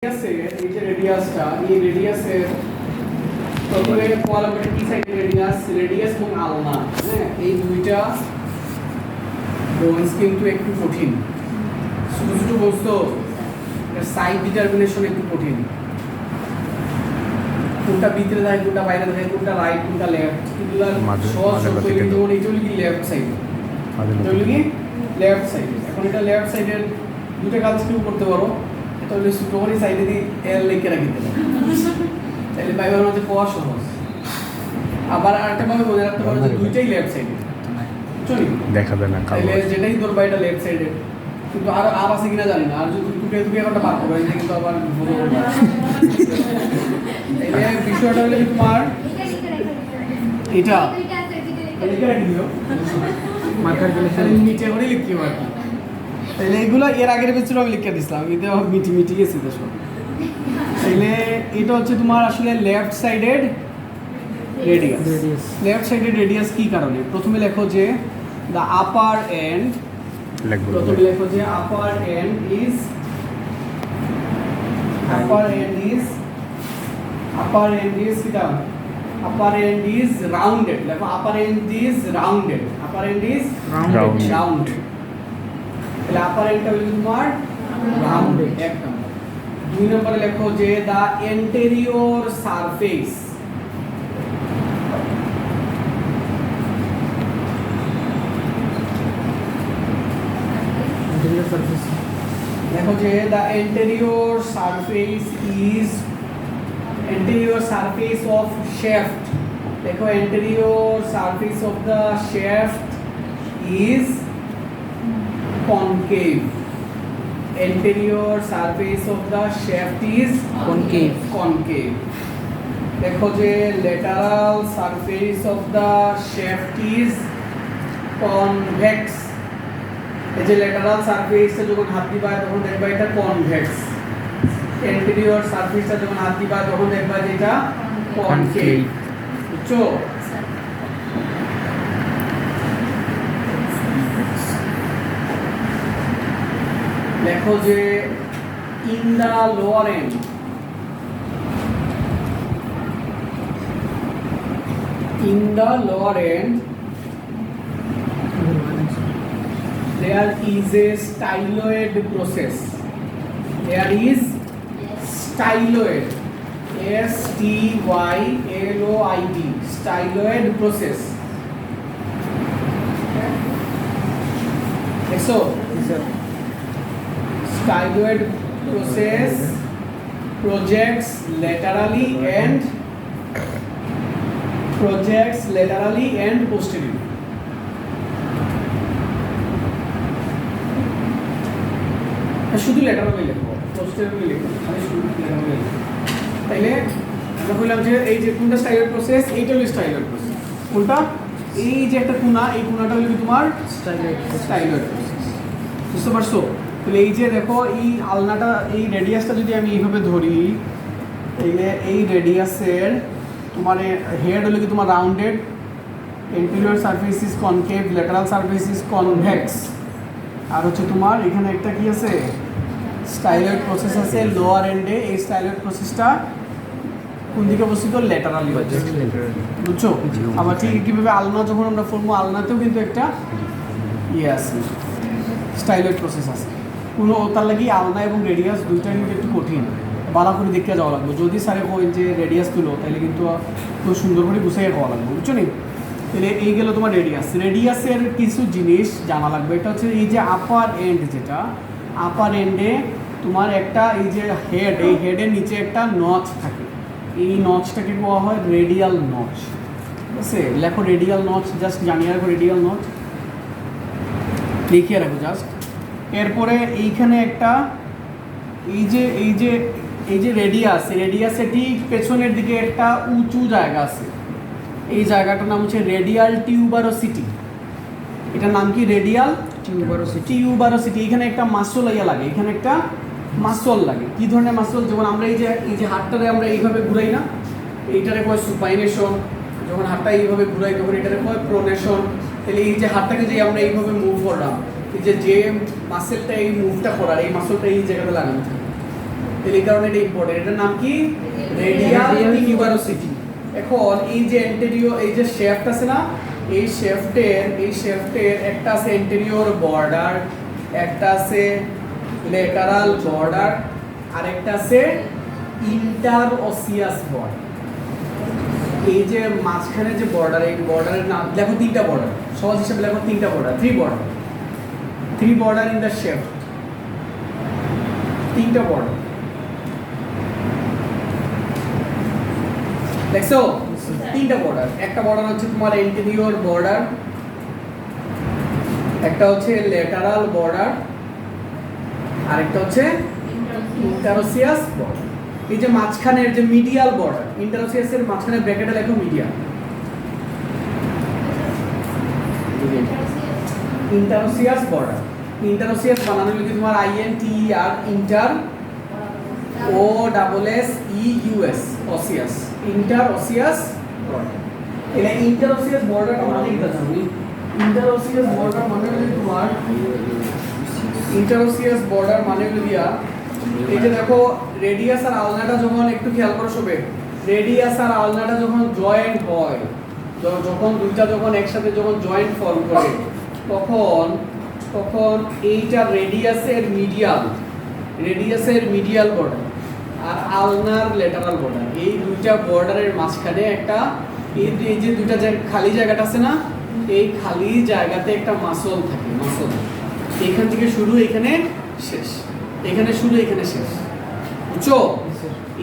এই যে রেডিয়াসটা, এই রেডিয়াসের প্রথমে কলাম কি সাইডে রেডিয়াস এবং আলনা, হ্যাঁ, এই দুইটা বোনস কিন্তু একটু কঠিন। ছোট ছোট বস্তু সাইড ডিটারমিনেশন একটু কঠিন। কোনটা ভিতরে থাকে, কোনটা বাইরে থাকে, কোনটা রাইট, কোনটা লেফট, এগুলো সহজ শব্দ। যেমন এইটা হলো কি লেফট সাইড, এটা হলো কি লেফট সাইড। এখন এটা লেফট সাইডের দুটো কাজ শুরু করতে পারো। তাহলে ছোটখানি সাইডে দিয়ে এল লিখে রাখি দিতে তাহলে বাইবার মধ্যে পাওয়া সহজ। আবার আরেকটা ভাবে মনে রাখতে পারো যে দুইটাই লেফট সাইডে, বুঝলি? দেখা যায় না তাহলে যেটাই তোর বাইটা লেফট সাইডে, কিন্তু আর আছে কিনা জানি না। আর যদি দুটো একটা বার করবে এটা কিন্তু আবার বড় হবে। এই বিষয়টা হলো তোমার এটা লিখে রাখি দিও, মার্কার দিলে নিচে করে লিখতে পারবে। তাহলে এইগুলো এর আগের পেছনে আমি লিখে দিছিলাম, কিন্তু মিটি গেছি তো সব। তাহলে এটা হচ্ছে তোমার আসলে left sided radius. Left sided radius কি কারণে? প্রথমে লেখো যে দ্য আপার এন্ড, প্রথমে লেখো যে আপার এন্ড ইজ কিটা আপার এন্ড ইজ রাউন্ডেড। লেখো upper end is rounded, upper end is round. তাহলে আপার এন্ডটা হলো তোমার রাউন্ডেড, এক নম্বর। দুই নম্বরে লেখো যে দা এন্টেরিয়র সারফেস, লেখো যে the anterior surface of shaft. লেখো anterior surface of the shaft is concave. Anterior surface of the shaft is concave. দেখো যে lateral surface of the shaft is convex. এই যে lateral surface টা যখন হাত দিবা তখন দেখবা এটা convex। anterior surface টা যখন হাত দিবা তখন দেখবা যে এটা concave, বুঝছো? দেখো যে in the lower end there is a styloid process. There is styloid, STYLOID, styloid process. So styloid process projects laterally and posteriorly. শুধু ল্যাটারালি লিখবো, পোস্টেরিয়রলি লিখবো, আমি শুধু ল্যাটারালি লিখবো। তাইলে আমরা বললাম যে এই যে কোনটা স্টাইলয়েড প্রসেস, এইটা হলো স্টাইলয়েড প্রসেস। কোনটা? এই যে একটা কোণা, এই কোণাটা হলো তোমার স্টাইলয়েড প্রসেস। বুঝতে পারছো? তাহলে এই যে দেখো এই আলনাটা, এই রেডিয়াসটা যদি আমি এইভাবে ধরি, তাহলে এই রেডিয়াসের তোমার হেড হলো কি তোমার rounded, anterior surface is concave, lateral surface is convex, আর হচ্ছে তোমার এখানে একটা কি আছে, স্টাইলয়েড প্রসেস আছে লোয়ার এন্ডে। এই স্টাইলয়েড প্রসেসটা কোন দিকে অবস্থিত? ল্যাটারালি, বুঝছো? আবার ঠিক কীভাবে আলনা যখন আমরা ফর্মো, আলনাতেও কিন্তু একটা ইয়ে আছে, স্টাইলয়েড প্রসেস আছে। কোনো তার লাগি আলনা এবং রেডিয়াস দুইটা কিন্তু একটু কঠিন, ভালো করে দেখতে যাওয়া লাগবে। যদি স্যারে কই যে রেডিয়াস তুলো, তাহলে কিন্তু খুব সুন্দর করে গুছিয়ে খাওয়া লাগবে, বুঝছো নি? তাহলে এই গেল তোমার রেডিয়াসের কিছু জিনিস জানা লাগবে। এটা হচ্ছে এই যে আপার এন্ড, যেটা আপার এন্ডে তোমার একটা এই যে হেড, এই হেডের নিচে একটা নচ থাকে, এই নচটাকে বলা হয় রেডিয়াল নচ। ঠিক আছে? লেখো রেডিয়াল নচ, জাস্ট জানিয়ে রাখো রেডিয়াল নচ, লিখিয়ে রাখো জাস্ট। এরপরে এইখানে একটা এই যে রেডিয়াসের ঠিক পেছনের দিকে একটা উঁচু জায়গা আছে, এই জায়গাটার নাম হচ্ছে রেডিয়াল টিউবারোসিটি। এটার নাম কি? Radial tuberosity. এখানে একটা মাসল লাগে, এখানে একটা মাসল লাগে। কি ধরনের মাসল? যেমন আমরা এই যে হাতটারে আমরা এইভাবে ঘুরাই না, এইটারে কয় সুপাইনেশন। যখন হাতটা এইভাবে ঘুরাই তখন এটারে কয় প্রোনেশন। তাহলে এই যে হাতটাকে যে আমরা এইভাবে মুভ করলাম, এই যে মাসেলটা এই মুভটা করার, এই মাসলটা এই জায়গাতে লাগানো থাকে। এই কারণে এটা ইম্পর্টেন্ট। এটার নাম কি? Radial tuberosity. এখন এই যে অ্যান্টেরিয়র এই যে শেফট আছে না, এই শেফটের একটা আছে অ্যান্টেরিয়র বর্ডার, একটা আছে ল্যাটারাল বর্ডার, আর একটা আছে ইন্টারওসিয়াস বর্ডার। এই যে মাঝখানে যে বর্ডার, এই বর্ডারের নাম লেখো তিনটা বর্ডার, সহজ হিসেবে লেখো তিনটা border, three border in the shift, তিনটা বর্ডার দেখছো? তিনটা বর্ডার। একটা বর্ডার হচ্ছে তোমার অ্যান্টেরিয়র বর্ডার, একটা হচ্ছে ল্যাটারাল বর্ডার, আর একটা হচ্ছে ইন্টারওসিয়াস বর্ডার। এই যে মাঝখানের যে মিডিয়াল বর্ডার, ইন্টারওসিয়াসের মাঝখানে ব্র্যাকেটে লেখো মিডিয়াল, ইন্টারওসিয়াস বর্ডার। ইন্টারওসিয়াস বানানো হলো তোমার INTER, ইন্টার, OSSEUS, ওসিয়াস, ইন্টারওসিয়াস বর্ডার। এটা ইন্টারওসিয়াস বর্ডারটা মানে কি জানো? ইন্টারওসিয়াস বর্ডার মানে হলো তোমার ইন্টারওসিয়াস বর্ডার মানে হলো দিয়া এই যে দেখো রেডিয়াস আর আলনাটা যখন একটু খেয়াল করো সবে, রেডিয়াস আর আলনাটা যখন জয়েন্ট হয়, যখন দুইটা যখন একসাথে যখন জয়েন্ট ফর্ম করে, তখন এইটা রেডিয়াসের মিডিয়াল বর্ডার আর আলনার ল্যাটারাল বর্ডার, এই দুইটা বর্ডারের মাঝখানে একটা এই যে দুইটা খালি জায়গাটা আছে না, এই খালি জায়গাতে একটা মাসল থাকে, মাসল এখান থেকে শুরু এখানে শেষ, এখানে শুরু এখানে শেষ, বুঝছো?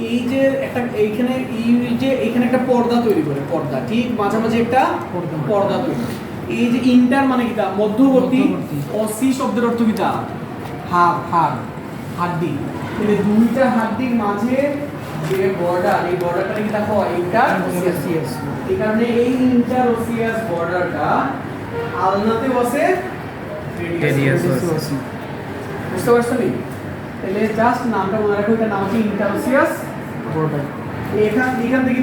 এই যে একটা এইখানে এই যে এখানে একটা পর্দা তৈরি করে, পর্দা ঠিক মাঝামাঝি একটা পর্দা তৈরি। এই যে ইন্টার মানে কি তা মধ্যবর্তী, অসি শব্দের অর্থ কি তা হাড্ডি, এই দুইটা হাড্ডির মাঝে যে বর্ডার, এই বর্ডারটা কি তা হয় ইন্টারওসিয়াস। এই কারণে এই ইন্টারওসিয়াস বর্ডারটা আলনাতে বসে রেডিয়াস, বুঝতে পারছো নি? তাহলে জাস্ট নামটা মনে রাখো, এটা নাম কি ইন্টারওসিয়াস বর্ডার। এখান থেকে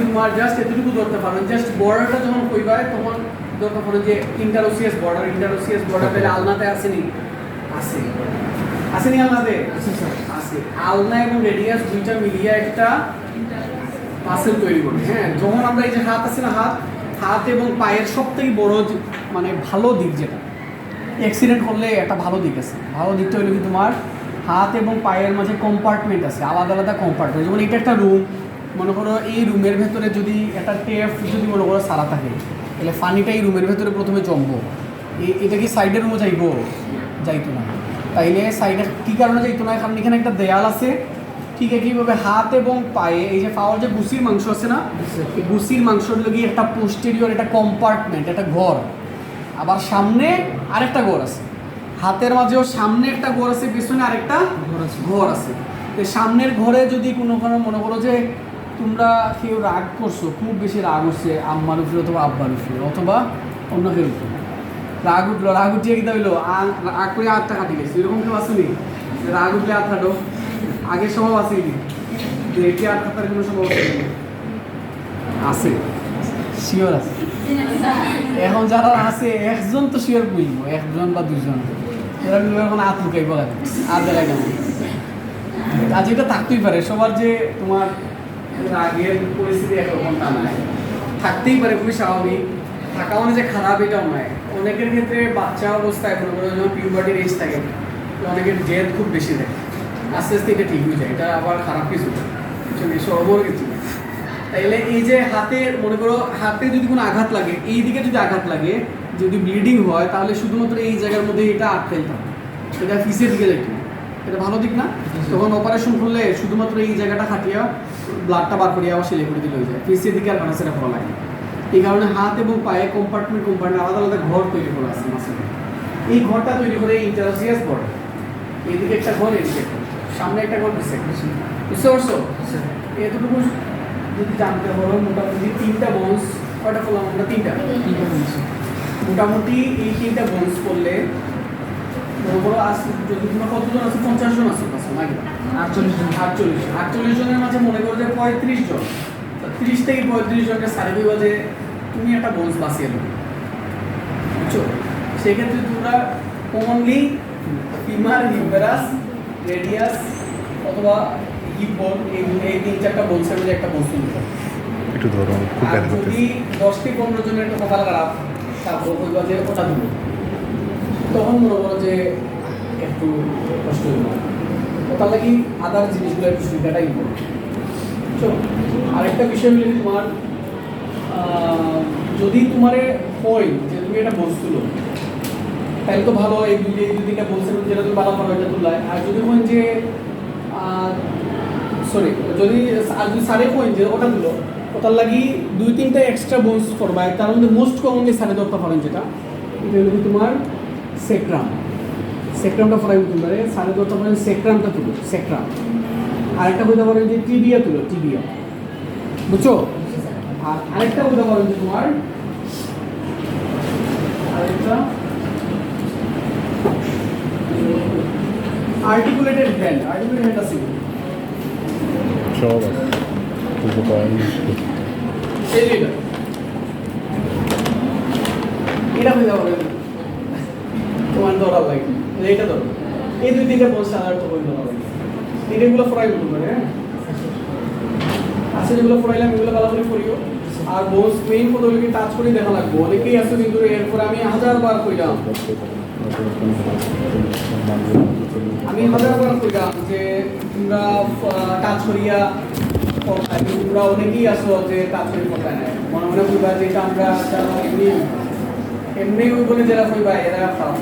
তোমার জাস্ট এতটুকু ধরতে পারো, জাস্ট বর্ডারটা যখন কইবা তখন ধরতে পারো যে ইন্টারওসিয়াস বর্ডার তাহলে আলনাতে আসেনি, আসেনি আলনাতে আছে, আলনা এবং রেডিয়াস দুইটা মিলিয়ে একটা মাসেল তৈরি করে। হ্যাঁ, যখন আমরা এই যে হাত আছে না, হাত এবং পায়ের সবথেকে বড় মানে ভালো দিক যেটা অ্যাক্সিডেন্ট করলে একটা ভালো দিক আছে, ভালো দিকটা হলো কি তোমার হাত এবং পায়ের মাঝে কম্পার্টমেন্ট আছে, আলাদা আলাদা কম্পার্টমেন্ট। যেমন এটা একটা রুম, মনে করো এই রুমের ভেতরে যদি একটা টেপ যদি মনে করো সারা থাকে, তাহলে পানিটা এই রুমের ভেতরে প্রথমে জমবো, এটা কি সাইডের রুমে যাইতো না, তাইলে সাইডে কী কারণে যাইতো না? কারণ এখানে একটা দেয়াল আছে, ঠিক একইভাবে হাত এবং পায়ে এই যে পাওয়ার যে গুসির মাংস আছে না, এই গুসির মাংসর লগিয়ে একটা পোস্টেরিয়র একটা কম্পার্টমেন্ট, একটা ঘর, আবার সামনে আরেকটা ঘর আছে, হাতের মাঝেও সামনে একটা ঘর আছে, পিছনে আরেকটা ঘর আছে। তো সামনের ঘরে যদি কোনো মনে করো যে তোমরা কেউ রাগ করছো, খুব বেশি রাগ হচ্ছে আম্মার উপরে অথবা আব্বার উপরে অথবা অন্য কেউ উপরে, রাগ উঠিয়ে কী হইলো রাগ করে হাতটা কাটি গেছে, এরকম কেউ আসেনি? রাগ উঠলে হাত কাটো, আগের স্বভাব আছে কি দেখে হাত কাটার কোনো স্বভাব আছে? শিওর আছে। এখন যারা আছে একজন তো শিওর বুঝবো, একজন বা দুজন, এরা এখন হাত লুকাইব লাগে আর দেখা কেমন আজ এটা থাকতেই পারে সবার, যে তোমার রাগের পরিস্থিতি একরকম তা নয়, থাকতেই পারে, খুবই স্বাভাবিক। থাকা মানে যে খারাপ এটাও নয়, অনেকের ক্ষেত্রে বাচ্চা অবস্থায় মনে করো যখন পিউবার্টির এজ থাকে অনেকের জেদ খুব বেশি থাকে, আস্তে আস্তে এটা ঠিক হয়ে যায়, এটা আবার খারাপ কিছু সরবর কিছু। তাইলে এই যে হাতে মনে করো হাতে যদি কোনো আঘাত লাগে, এই দিকে যদি আঘাত লাগে, যদি ব্লিডিং হয়, তাহলে শুধুমাত্র এই জায়গার মধ্যে এটা আটকাইতে হবে, এটা ফিসের দিকে যাইতে হবে, এটা ভালো দিক না? তখন অপারেশন করলে শুধুমাত্র এই জায়গাটা খাটিয়া ব্লাডটা বার করিয়ে আবার সেলাই করে দিলে হয়ে যায়, ফিসের দিকে আর সেটা করা লাগে। এই কারণে হাত এবং পায়ে কম্পার্টমেন্ট আলাদা আলাদা ঘর তৈরি করা আছে মাসেলে। এই ঘরটা তৈরি করে ইন্টারওসিয়াস বর্ডার, এইদিকে একটা ঘর, এদিকে একটা, সামনে একটা ঘর, বুঝতে পারছো? এতটুকু যদি জানতে পারো, মোটামুটি তিনটা বোনস, কয়টা করলাম আমরা? তিনটা বোনস। মোটামুটি এই তিনটা বোনস করলে যদি তোমার কতজন আছে? 50 জন আছে নাকি? 48 জনের মাঝে মনে করো যে 35 জন, 30 থেকে 35 জনকে সার্ভে বাজে তুমি একটা বোনস বাঁচিয়ে নেবে, বুঝছো? সেক্ষেত্রে তোমরা কমনলি ফিমার হিউমেরাস রেডিয়াস অথবা হিপ বোন এই 3-4টা বোনসের মধ্যে একটা বোন ছিল। একটু ধরো খুব আর ব্যথা যদি করতেছে 10-15 জনের একটা কপাল খারাপ তারপর বলবা যে ওটা দিল, তখন মনে করো যে একটু কষ্ট হইল। ওটার লাগি আদার জিনিসগুলো একটু সুবিধাটা ইম্পর্টেন্ট। চলো আরেকটা বিষয় হলে তোমার যদি তোমারে হয় যে তুমি এটা বলছিল তাহলে তো ভালো, এই দুই-তিনটা বলছিল যেটা তুমি ভালো পারো এটা তুললায়। আর যদি হয় যে সরি যদি সাড়ে পয়েন্ট যে ওটা দিল ওটার লাগি 2-3টা এক্সট্রা বোনস করবা। তার মধ্যে মোস্ট কমনলি সাড়ে ধরতে পারেন যেটা এটা হলো তোমার সেক্রাম। সেক্রামটা ফরাই তোমরা সাড়ে ধরতে পারেন, সেক্রামটা তুলো সেক্রাম। আরেকটা বলতে পারেন যে টিবিয়া তুলো টিবিয়া, বুঝছো? আর আরেকটা বলতে পারেন যে তোমার আরেকটা আর্টিকুলেটেড ব্যান্ড। আর্টিকুলেটেড হ্যান্ড আছে সব আছে এই যে এটা হয়ে যাবে তোমার ধরার লাগে এইটা ধরো। এই 2-3টা বোন সাধারণত বই ধরা লাগে। এগুলো ফরাই বলতে পারে। হ্যাঁ আচ্ছা, যেগুলো ফরাইলাম এগুলো ভালো করে করিও। আর বোস মেইন পদগুলোকে টাচ করে দেখা লাগবে। অনেকেই আছে কিন্তু এরপরে আমি 1000বার কইলাম কইলাম যে তোমরা টাচ করিয়া পড়ায়, তোমরা অনেকেই আসো যে টাচ করে পড়ায় না, মনে মনে কইবা যে এটা আমরা যারা এমনি এমনি ওই বলে যারা কইবা এরা খারাপ।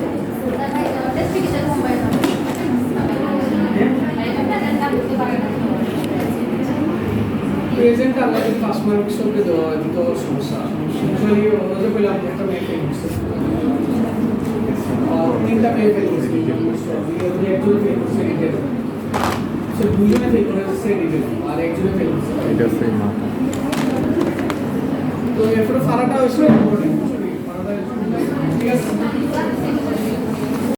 প্রেজেন্ট আমরা যদি 5 মার্কস করে দেওয়া হয় তো সমস্যা। অ্যাকচুয়ালি ওরা কইলাম একটা মেয়ে ফেল করছে, 3টা মেয়ে ফেল করছে, একজন ফেল করছে রিটেল, সো 2জনে ফেল করেছে রিটেল আর একজনে ফেল করছে। এটা সেই মাথা তো এরপরে ফারাটা হয়েছে